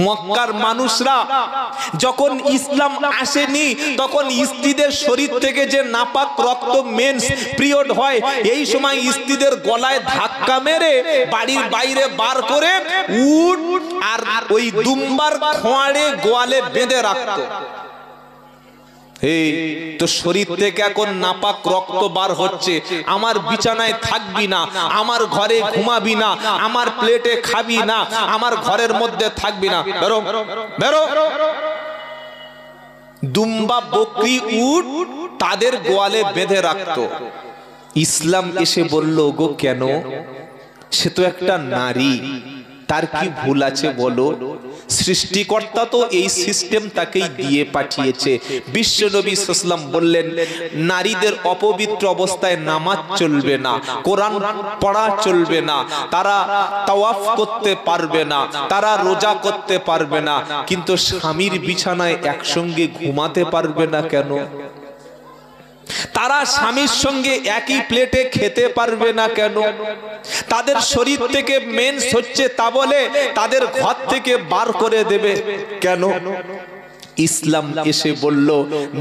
মক্কার মানুষরা যখন ইসলাম আসেনি, তখন স্ত্রীদের শরীর থেকে যে নাপাক রক্ত, মেন্স পিরিয়ড হয়, এই সময় স্ত্রীদের গলায় ধাক্কা মেরে বাড়ির বাইরে বার করে উট আর ওই দুম্বার খোঁয়াড়ে গোয়ালে বেঁধে রাখতো। এই তো শরীর থেকে এখন নাপাক রক্ত বার হচ্ছে, আমার বিছানায় থাকবি না, আমার ঘরে ঘুমাবি না, আমার প্লেটে খাবি না, আমার ঘরের মধ্যে থাকবি না, বেরো বেরো। দুম্বা, বকরি, উট তাদের গোয়ালে বেঁধে রাখতো। ইসলাম এসে বলল, গো কেন? সে তো একটা নারী, তার কি ভুল আছে বলো? সৃষ্টিকর্তা তো এই সিস্টেম তাকেই দিয়ে পাঠিয়েছে। বিশ্বনবী সাল্লাল্লাহু আলাইহি ওয়াসাল্লাম বললেন, নারীদের অপবিত্র অবস্থায় নামাজ চলবে না, কোরআন পড়া চলবে না, তারা তাওয়াফ করতে পারবে না, তারা রোজা করতে পারবে না, কিন্তু স্বামীর বিছানায় একসঙ্গে ঘুমাতে পারবে না কেন? তারা স্বামীর সঙ্গে একই প্লেটে খেতে পারবে না কেন? তাদের শরীর থেকে মেন্স হচ্ছে তা বলে তাদের ঘর থেকে বার করে দেবে কেন? ইসলাম এসে বলল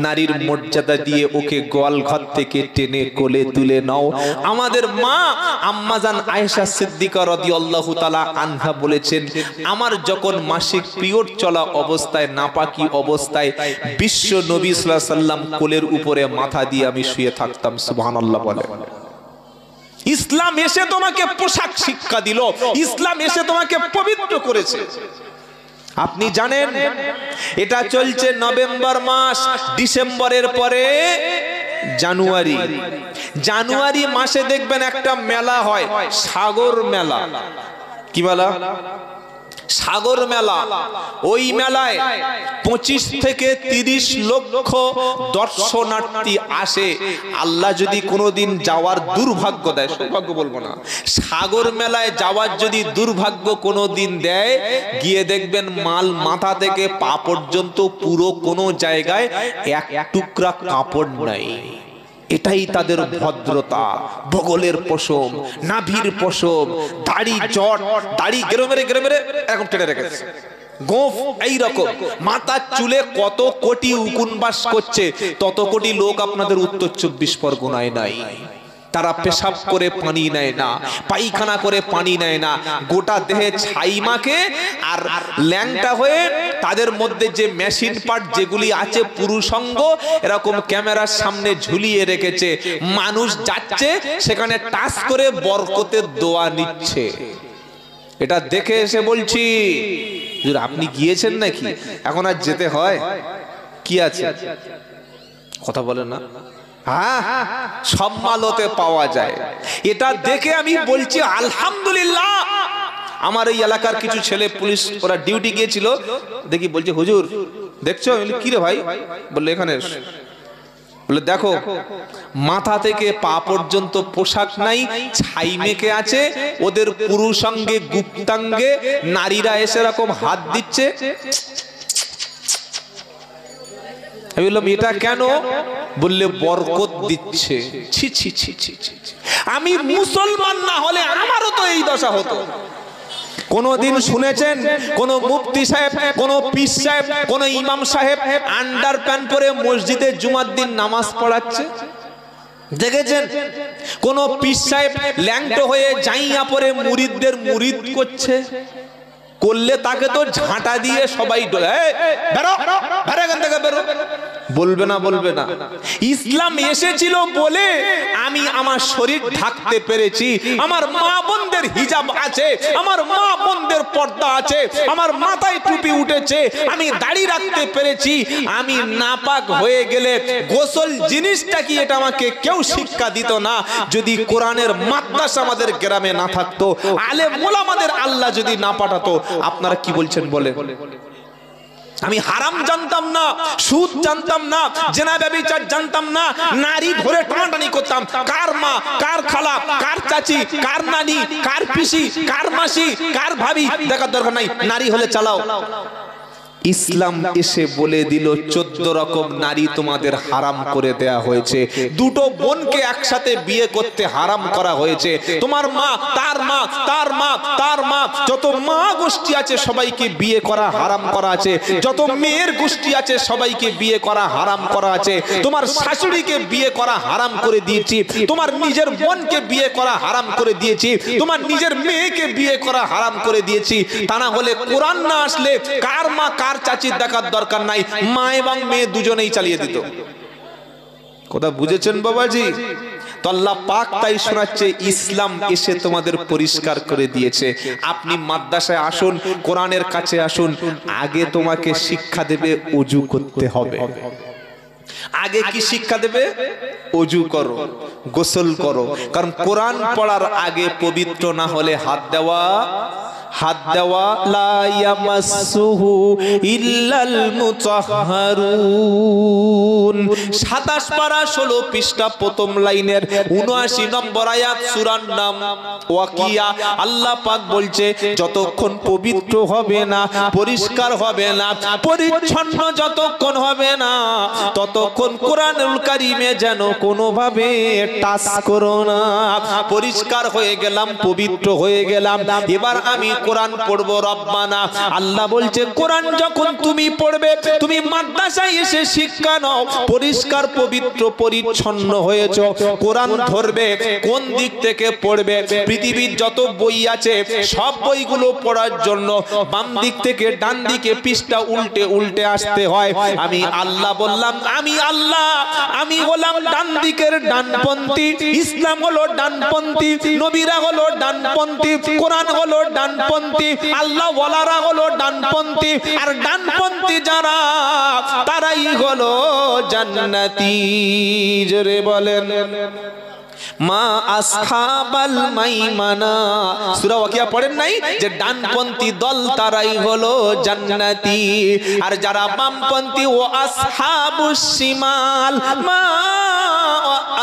নারীর মর্যাদা দিয়ে ওকে গোয়াল ঘর থেকে টেনে কোলে তুলে নাও। আমাদের মা আম্মাজান আয়েশা সিদ্দিকা রাদিয়াল্লাহু তাআলা আনহা বলেছেন, আমার যখন মাসিক পিরিয়ড চলা অবস্থায়, নাপাকি অবস্থায় বিশ্ব নবী সাল্লাল্লাহু আলাইহি সাল্লাম কোলের উপরে মাথা দিয়ে আমি শুয়ে থাকতাম। সুবহানাল্লাহ বলে। ইসলাম এসে তোমাকে পোশাক শিক্ষা দিল, ইসলাম এসে তোমাকে পবিত্র করেছে। আপনি জানেন এটা চলছে নভেম্বর মাস, ডিসেম্বরের পরে জানুয়ারি। জানুয়ারি মাসে দেখবেন একটা মেলা হয়, সাগর মেলা। কি মেলা? সাগর মেলা। ওই মেলায় 25 থেকে 30 লক্ষ দর্শনার্থী আসে। আল্লাহ যদি কোনোদিন যাওয়ার দুর্ভাগ্য দেয়, সৌভাগ্য বলবো না, সাগর মেলায় যাওয়ার যদি দুর্ভাগ্য কোনোদিন দেয়, গিয়ে দেখবেন মাল মাথা থেকে পা পর্যন্ত পুরো কোনো জায়গায় এক টুকরা কাপড় নাই। এটাই তাদের ভদ্রতা, বগলের পশম, নাভির পশম, দাড়ি জট, দাড়ি গেরমেরে গেরমেরে এরকম টেনে রেখেছে, গোঁফ এইরকম, মাথার চুলে কত কোটি উকুন বাস করছে, তত কোটি লোক আপনাদের উত্তর 24 পরগনায় নাই। তারা পেশাব করে পানি নেয় না, পায়খানা করে পানি নেয় না, গোটা দেহে ছাই মাখে আর ল্যাংটা হয়ে তাদের মধ্যে যে মেশিন পার্ট যেগুলি আছে পুরুষাঙ্গ এরকম ক্যামেরার সামনে ঝুলিয়ে রেখেছে। মানুষ যাচ্ছে সেখানে টাচ করে বরকতের দোয়া নিচ্ছে। এটা দেখে এসে বলছি, আপনি গিয়েছেন নাকি? এখন আর যেতে হয়? কি আছে? কথা বলেন না? হ্যাঁ, সব মালতে পাওয়া যায়। এটা দেখে আমি বলছি আলহামদুলিল্লাহ। আমার এই এলাকার কিছু ছেলে পুলিশ, ওরা ডিউটি গিয়েছিল, দেখি বলছে হুজুর দেখছো? কি রে ভাই? বললে এখানে। বলে দেখো মাথা থেকে পা পর্যন্ত পোশাক নাই, ছাই মেখে আছে, ওদের পুরুষাঙ্গে গুপ্তাঙ্গে নারীরা এসে এরকম হাত দিচ্ছে। আমি বললাম এটা কেন? বললে বরকত দিচ্ছে। ছি ছি ছি ছি ছি। আমি মুসলমান না হলে আমারও তো এই দশা হতো। কোনদিন শুনেছেন কোন মুফতি সাহেব, কোন পীর সাহেব, কোন ইমাম সাহেব আন্ডার প্যান্ট পরে মসজিদে জুমার দিন নামাজ পড়াচ্ছে? দেখেছেন কোন পীর সাহেব ল্যাংটো হয়ে জাইয়া পরে মুরিদদের মুরিদ করছে? করলে তাকে তো ঝাঁটা দিয়ে সবাই বলবে না, বলবে না। ইসলাম এসেছিল বলে আমি আমার শরীর ঢাকতে পেরেছি, আমার মা বোনদের হিজাব আছে, আমার মা বোনদের পর্দা আছে, আমার মাথায় টুপি উঠেছে, আমি দাড়ি রাখতে পেরেছি। আমি নাপাক হয়ে গেলে গোসল জিনিসটা কি এটা আমাকে কেউ শিক্ষা দিত না। যদি কোরআনের মাদ্রাসা আমাদের গ্রামে না থাকতো, আলেম ওলামাদের আল্লাহ যদি না পাঠাতো, আপনারা কি বলছেন বলেন? আমি হারাম জানতাম না, সুদ জানতাম না, জেনা ব্যভিচার জানতাম না, নারী ধরে টানাটানি করতাম। কার মা, কার খালা, কার চাচি, কার নানি, কার পিসি, কার মাসি, কার ভাবি দেখার দরকার নাই, নারী হলে চালাও। ইসলাম এসে বলে দিল 14 রকম নারী তোমাদের হারাম করে দেয়া হয়েছে। দুটো বোনকে একসাথে বিয়ে করতে হারাম করা হয়েছে। তোমার মা, তার মা, তার মা, তার মা, যত মা গোষ্ঠী আছে সবাইকে বিয়ে করা হারাম করা আছে। যত মেয়ের গোষ্ঠী আছে সবাইকে বিয়ে করা হারাম করা আছে। তোমার শাশুড়িকে বিয়ে করা হারাম করে দিয়েছি, তোমার নিজের বোনকে বিয়ে করা হারাম করে দিয়েছি, তোমার নিজের মেয়েকে বিয়ে করা হারাম করে দিয়েছি। তা না হলে কোরআন না আসলে কার মা কার চাচির দেখার দরকার নাই, মা এবং মেয়ে দুজনেই চালিয়ে দিত। কথা বুঝেছেন বাবাজি? তো আল্লাহ পাক তাই শোনাচ্ছে ইসলাম এসে তোমাদের পরিষ্কার করে দিয়েছে। আপনি মাদ্রাসায় আসুন, কোরআনের কাছে আসুন, আগে তোমাকে শিক্ষা দেবে ওযু করতে হবে। আগে কি শিক্ষা দেবে? ওযু করো, গোসল করো। কারণ কোরআন পড়ার আগে পবিত্র না হলে হাত দেওয়া, হাত দেওয়া লা ইয়ামাসসুহু ইল্লাল মুতাহহারুন। 27 পারা 16 পৃষ্ঠা প্রথম লাইনের 79 নম্বর আয়াত, সূরার নাম ওয়াকিয়া। আল্লাহ পাক বলছে যতক্ষণ পবিত্র হবে না, পরিষ্কার হবে না, পরিচ্ছন্ন যতক্ষণ হবে না, ততক্ষণ কোরআনুল কারীমে যেন কোনোভাবে টাচ করো না। পরিষ্কার হয়ে গেলাম, পবিত্র হয়ে গেলাম, এবার আমি কোরআন পড়বো রব্বানা। আল্লাহ বলছে কোরআন যখন তুমি পড়বে, তুমি মাদ্রাসায় এসে শিক্ষা নাও, পরিষ্কার পবিত্র পরিচ্ছন্ন হয়েছো, কোরআন ধরবে, কোন দিক থেকে পড়বে? পৃথিবীর যত বই আছে সব বইগুলো পড়ার জন্য বাম দিক থেকে ডান দিকে পৃষ্ঠা উল্টে উল্টে আসতে হয়। আমি আল্লাহ বললাম, আমি আল্লাহ, আমি হলাম ডান দিকের ডানপন্থী। ইসলাম হলো ডানপন্থী, নবীরা হলো ডানপন্থী, কোরআন হলো ডানপন্থী, আল্লাহ ওয়ালারা হলো ডানপন্থী। আর ডানপন্থী যারা, তারাই হলো জান্নাতি। জোরে বলেন মা আসহাবাল মাইমানা। সূরা ওয়াকিয়া পড়েন নাই যে ডানপন্থী দল তারাই হলো জান্নাতি, আর যারা বামপন্থী ও আসহাবুস শিমাল, মা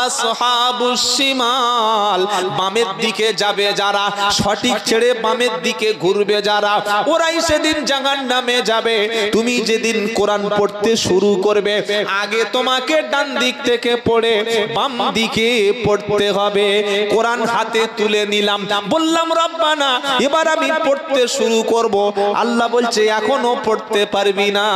আসহাবুস শিমাল, বামের দিকে যাবে যারা, সঠিক ছেড়ে বামের দিকে ঘুরবে যারা, ওরাই সেদিন জাহান্নামে যাবে। তুমি যেদিন কোরআন পড়তে শুরু করবে, আগে তোমাকে ডান দিক থেকে পড়ে বাম দিকে পড়তে হবে। কোরআন হাতে তুলে নিলাম, বললাম রব্বানা এবার আমি পড়তে শুরু করব। আল্লাহ বলছে এখনো পড়তে পারবি না,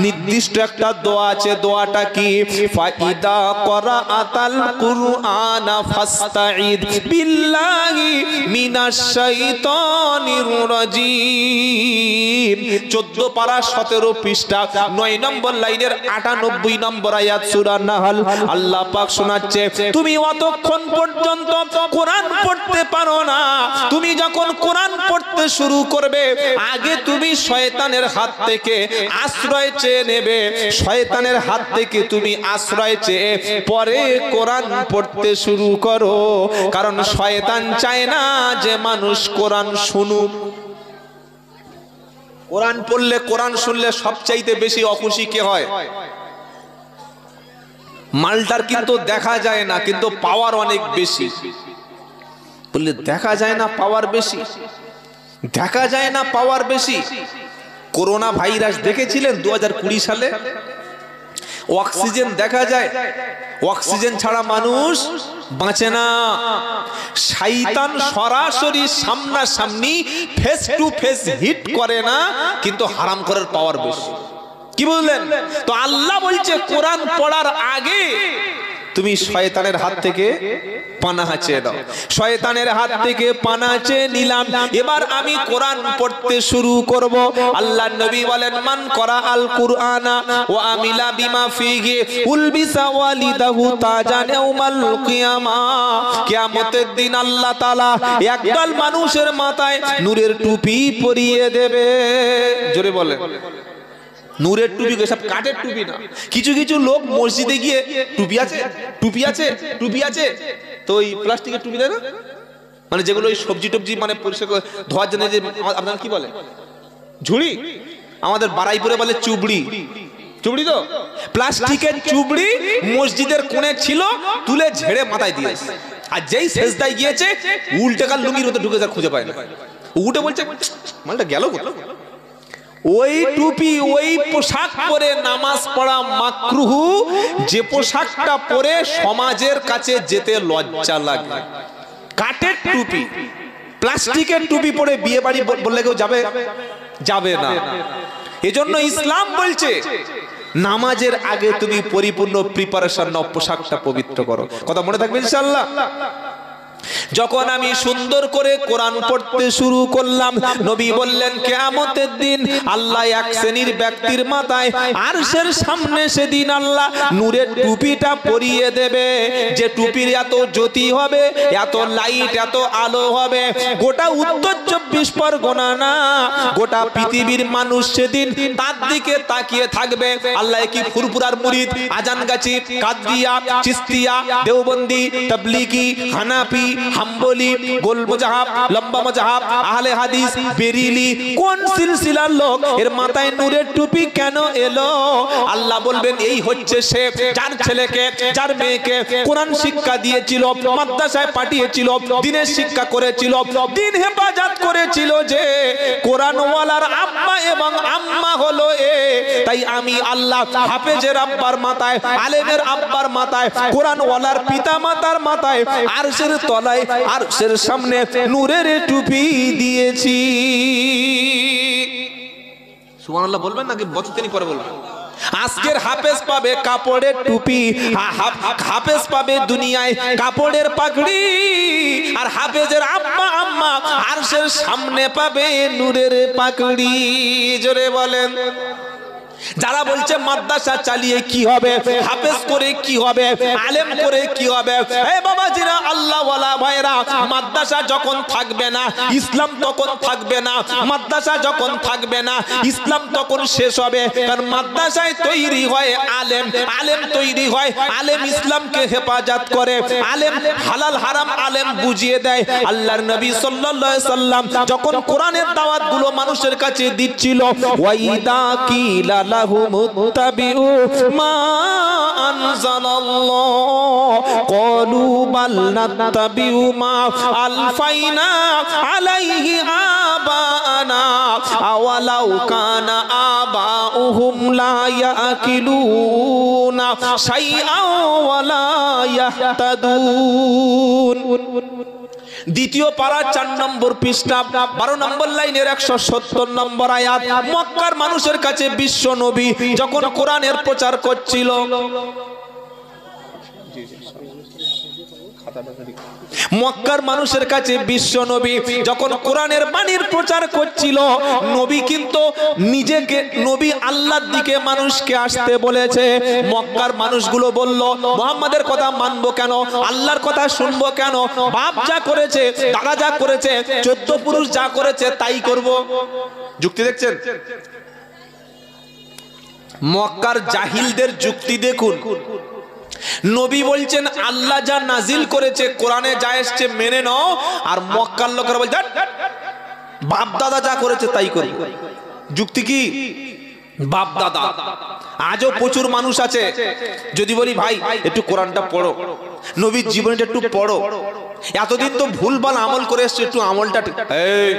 নির্দিষ্ট একটা দোয়া আছে। দোয়াটা কি? ফাইদা করাআতাল কুরআনা ফাস্তাঈদ বিল্লাহি মিনাশ শাইতানির রাজিম। 14 পারা 17 পৃষ্ঠা 9 নম্বর লাইনের 98 নম্বর আয়াত সূরা নাহল। আল্লাহ পাক শোনাচ্ছে, তুমি অতক্ষণ পর্যন্ত কোরআন পড়তে পারো না। তুমি যখন কোরআন পড়তে শুরু করবে, আগে তুমি শয়তানের হাত থেকে আশ্রয় চেয়ে নেবে। শয়তানের হাত থেকে তুমি আশ্রয় চেয়ে পরে কোরআন পড়তে শুরু করো, কারণ শয়তান চায় না যে মানুষ কোরআন শুনুক। কোরআন পড়লে, কোরআন শুনলে সবচাইতে বেশি অখুশি কে হয়? মালটার কিন্তু দেখা যায় না, কিন্তু পাওয়ার অনেক বেশি। বললে দেখা যায় না পাওয়ার বেশি, দেখা যায় না পাওয়ার বেশি। করোনা ভাইরাস দেখেছিলেন 2020 সালে? অক্সিজেন দেখা যায়, অক্সিজেন ছাড়া মানুষ বাঁচে না। শয়তান সরাসরি সামনাসামনি ফেস টু ফেস হিট করে না, কিন্তু হারামখোরের পাওয়ার বেশি। কি বুঝলেন? তো আল্লাহ বলছে কোরআন পড়ার আগে তুমি শয়তানের হাত থেকে পানাহ চেয়ে দাও। শয়তানের হাত থেকে পানাহ চেয়ে নিলাম, এবার আমি কোরআন পড়তে শুরু করব। আল্লাহর নবী বলেন, মান করা আল কুরআনা ওয়া আমিলা বিমা ফিহি উলবিসা ওয়ালিদাহু তাজান ইয়াউমাল কিয়ামা। কিয়ামতের দিন আল্লাহ তাআলা একদল মানুষের মাথায় নূরের টুপি পরিয়ে দেবে। জোরে বলেন নূরের টুপি, সব কাঠের টুপি না। কিছু কিছু লোক মসজিদে গিয়ে টুপি আছে, টুপি আছে, টুপি আছে, তো ওই প্লাস্টিকের টুপি দেয় না, মানে যেগুলো ওই সবজি টবজি মানে পরিষ্কার ধোয়ার জন্য, যে আপনারা কি বলে ঝুড়ি, আমাদের বারাইপুরে বলে চুবড়ি। চুবড়ি তো প্লাস্টিকের চুবড়ি মসজিদের কোণে ছিল, তুলে ঝেড়ে মাথায় দিয়েছে। আর যেই সেজদায় গিয়েছে, উল্টেকার লুঙ্গির মতো ঢুকে যা, খুঁজে পায় না। উঠে বলছে মালটা গেল কোথায়? ওই টুপি, ওই পোশাক পরে নামাজ পড়া মাকরুহ, যে পোশাকটা পরে সমাজের কাছে যেতে লজ্জা লাগে। কাঠের টুপি, প্লাস্টিকের টুপি পরে বিয়ে বাড়ি বললে কেউ যাবে? যাবে না। এজন্য ইসলাম বলছে নামাজের আগে তুমি পরিপূর্ণ প্রিপারেশন নাও, পোশাকটা পবিত্র করো। কথা মনে থাকবে ইনশাআল্লাহ। যখন আমি সুন্দর করে কোরআন পড়তে শুরু করলাম, নবী বললেন কিয়ামতের দিন আল্লাহ এক শ্রেণীর ব্যক্তির মাথায় আরশের সামনে সেদিন আল্লাহ নূরের টুপিটা পরিয়ে দেবে, যে টুপির এত জ্যোতি হবে, এত লাইট, এত আলো হবে, গোটা উত্তর 24 পরগনা না, গোটা পৃথিবীর মানুষ সেদিন তার দিকে তাকিয়ে থাকবে। আল্লাহ কি ফুরফুরার মুরিদ, আজানগাছি, কাদরিয়া, চিশতিয়া, দেওবন্দি, তাবলিগি, হানাফি, হাম্বলি, গোল মুজাহাব, লম্বা মুজাহাব, আহলে হাদিস, বেরিলি, কোন সিলসিলার লোক, এর মাথায় নূরের টুপি কেন এলো? আল্লাহ বলবেন এই হচ্ছে সে যার ছেলেকে, যার মেয়েকে কোরআন শিক্ষা দিয়েছিল, মাদ্রাসায় পাঠিয়েছিল, দ্বীনের শিক্ষা করেছিল, দ্বীন হেফাজত করেছিল, যে কোরআন ওয়ালার আব্বা এবং আম্মা হলো এ। তাই আমি আল্লাহ হাফেজের আব্বার মাথায়, আলেমের আব্বার মাথায়, কোরআন ওয়ালার পিতা মাতার মাথায় আরশের তলায় আরশের সামনে নূরের টুপি দিয়েছি। সুবহানাল্লাহ বলবেন নাকি বছর তিনি পরে বলবেন? আজকের হাফেজ পাবে কাপড়ের টুপি, হাফেজ পাবে দুনিয়ায় কাপড়ের পাগড়ি, আর হাফেজের আম্মা আম্মা আরশের সামনে পাবে নূরের পাগড়ি। জোরে বলেন। যারা বলছে মাদ্রাসা চালিয়ে কি হবে, হাফেজ করে কি হবে, আলেম করে কি হবে, এই বাবাজিরা আল্লাহ ওয়ালা ভাইরা, মাদ্রাসা যখন থাকবে না ইসলাম তখন থাকবে না, মাদ্রাসা যখন থাকবে না ইসলাম তখন শেষ হবে। কারণ মাদ্রাসায় তৈরি হয় আলেম, আলেম তৈরি হয় আলেম ইসলামকে হেফাজত করে, আলেম হালাল হারাম আলেম বুঝিয়ে দেয়। আল্লাহর নবী সাল্লাল্লাহু আলাইহি সাল্লাম যখন কোরআনের দাওয়াত গুলো মানুষের কাছে দিচ্ছিল, ওয়াইদা কিলা লাহুমুত্তাবিউ মা আনজালাল্লাহ ক্বালু বাল নাত্তাবিউ মা আলফাইনা আলাইহি আবানা আওয়ালাউ কানা আবাউহুম লা ইয়াকিলুনা শাইআন ওয়া লা ইয়াহতাদুন। দ্বিতীয় পারা 4 নম্বর পৃষ্ঠা 12 নম্বর লাইনের 170 নম্বর আয়াত। মক্কার মানুষের কাছে বিশ্ব নবী যখন কোরআনের প্রচার করছিল, মক্কার মানুষের কাছে বিশ্ব নবী যখন কোরআনের বাণীর প্রচার করছিল, নবী কিন্তু নিজেকে নবী আল্লাহর দিকে মানুষকে আসতে বলেছে। মক্কার মানুষগুলো বলল, মুহাম্মাদের কথা মানবো কেন, আল্লাহর কথা শুনবো কেন, বাপ যা করেছে দাদা যা করেছে 14 পুরুষ যা করেছে তাই করব। যুক্তি দেখছেন? মক্কার জাহিলদের যুক্তি দেখুন। নবী বলছেন আল্লাহ যা নাজিল করেছে কোরআনে যা এসেছে মেনে নাও, আর মক্কার লোকেরা বলছে বাপ দাদা যা করেছে তাই করব। যুক্তি কি? বাপ দাদা। আজও প্রচুর মানুষ আছে, যদি বলি ভাই একটু কোরআনটা পড়ো, নবীর জীবনটা একটু পড়ো, এতদিন তো ভুলভাল আমল করে এসছে, একটু আমলটা এই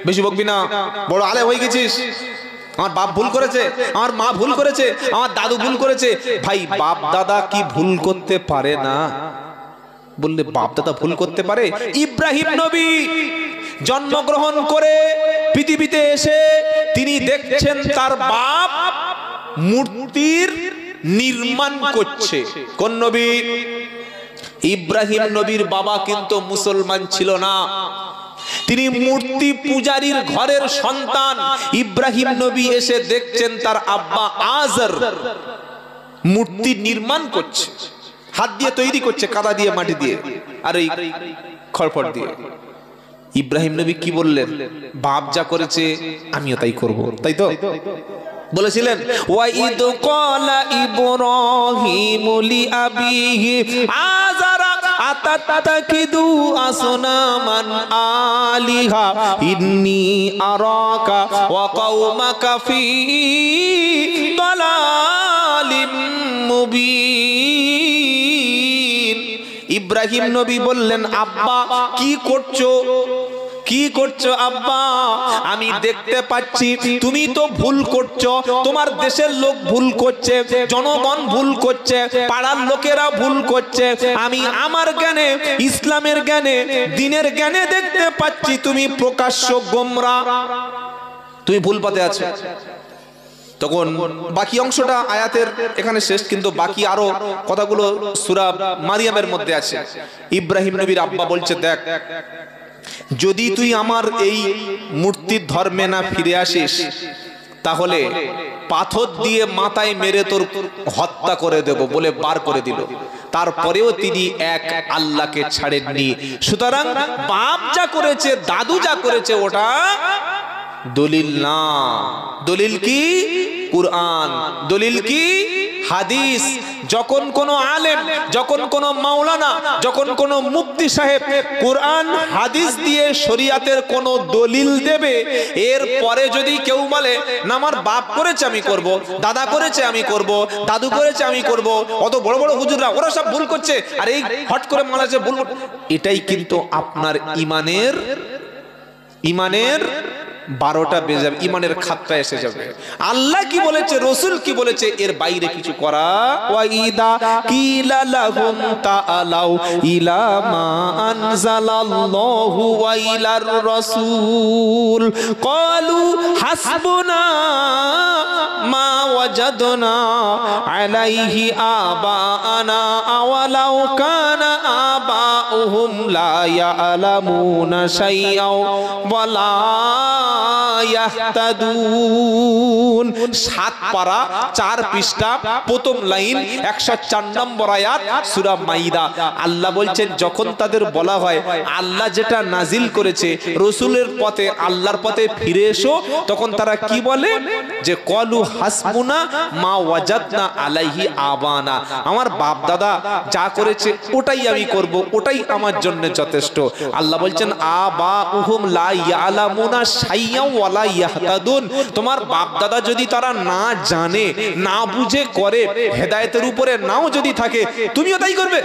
বেশি বকবি না, বড় আলে হয়ে গেছিস, আমার বাপ ভুল করেছে, আমার মা ভুল করেছে, আমার দাদু ভুল করেছে। ভাই বাপ দাদা কি ভুল করতে পারে না? বললে বাপ দাদা ভুল করতে পারে? ইব্রাহিম নবী জন্মগ্রহণ করে পৃথিবীতে এসে তিনি দেখছেন তার বাপ মূর্তির নির্মাণ করছে। কোন নবী? ইব্রাহিম নবীর বাবা কিন্তু মুসলমান ছিল না, তিনি মূর্তি পূজারীর ঘরের সন্তান। ইব্রাহিম নবী এসে দেখছেন তার আব্বা আজর মূর্তি নির্মাণ করছে, হাত দিয়ে তৈরি করছে, কাদা দিয়ে মাটি দিয়ে আর এই খড়ফড় দিয়ে। ইব্রাহিম নবী কি বললেন? বাপ যা করেছে আমিও তাই করব, তাই তো বলেছিলেন। ওয়াইদ ক্বালা ইব্রাহিমু লিআবিহি আযারা আতাতাকিদু আসনামান আলিহা ইন্নী আরাকা ওয়া কওমাকা ফি দালালিম মুবিন। ইব্রাহিম নবী বললেন, আব্বা কি করছো, কি করছো আব্বা? আমি দেখতে পাচ্ছি তুমি তো ভুল করছো, তোমার দেশের লোক ভুল করছে, জনগণ ভুল করছে, পাড়ার লোকেরা ভুল করছে, আমি আমার জ্ঞানে, ইসলামের জ্ঞানে, দ্বীনের জ্ঞানে দেখতে পাচ্ছি তুমি প্রকাশ্য গোমরা, তুমি ভুল পথে আছো। তখন বাকি অংশটা আয়াতের এখানে শেষ, কিন্তু বাকি আরো কথাগুলো সূরা মারিয়ামের মধ্যে আছে। ইব্রাহিম নবীর আব্বা বলছে, দেখ যদি তুই আমার এই মূর্তির ধর্মে না ফিরে আসিস তাহলে পাথর দিয়ে মাথায় মেরে তোর হত্যা করে দেব বলে বার করে দিল। তারপরেও তিনি এক আল্লাহকে ছাড়েননি। সুতরাং বাপ যা করেছে, দাদু যা করেছে ওটা দলিল না। দলিল কি? কুরআন। দলিল কি? হাদিস। যখন কোন আলেম, যখন কোন মাওলানা, যখন কোন মুফতি সাহেব কুরআন হাদিস দিয়ে শরীয়তের কোন দলিল দেবে, এর পরে যদি কেউ বলে না আমার বাপ করেছে আমি করব, দাদা করেছে আমি করব, দাদু করেছে আমি করব, অত বড় বড় হুজুররা ওরা সব ভুল করছে আর এই হট করে মানাছে ভুল, এটাই কিন্তু আপনার ইমানের 12টা বেজে যাবে, ইমানের খাতটা এসে যাবে। আল্লাহ কি বলেছে, রসুল কি বলেছে, এর বাইরে কিছু করা। ওয়াইদা কিলা লাহুম তাআলাউ ইলা মা আনজালাল্লাহু ওয়া ইলার রাসূল ক্বালু হাসবুনা মা ওয়াজাদনা আলাইহি আবানা আওয়ালাউ কানা আবাউহুম লা ইয়ালামুনা শাইআ ওয়ালা ইয়াহতাদুন। 7 পারা 4 পৃষ্ঠা, প্রথম লাইন, 104 নম্বর আয়াত, সূরা মাইদা। আল্লাহ বলছেন যখন তাদের বলা হয় আল্লাহ যেটা নাজিল করেছে রাসূলের পথে, আল্লাহর পথে ফিরে এসো, তখন তারা কি বলে যে ক্বালু হাসবুনা মা ওয়াজাদনা আলাইহি আবানা, আমার বাপ দাদা যা করেছে ওটাই আমি করব, ওটাই আমার জন্য যথেষ্ট। আল্লাহ বলছেন আবাউহুম লা ইয়ালামুনা শাইআ ওয়ালা ইয়াহতাদুন, তোমার বাপ দাদা যদি তারা না জানে, না বুঝে করে, হেদায়েতের উপরে নাও যদি থাকে, তুমিও তাই করবে।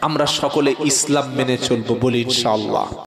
আমরা সকলে ইসলাম মেনে চলবো, বলি ইনশাআল্লাহ।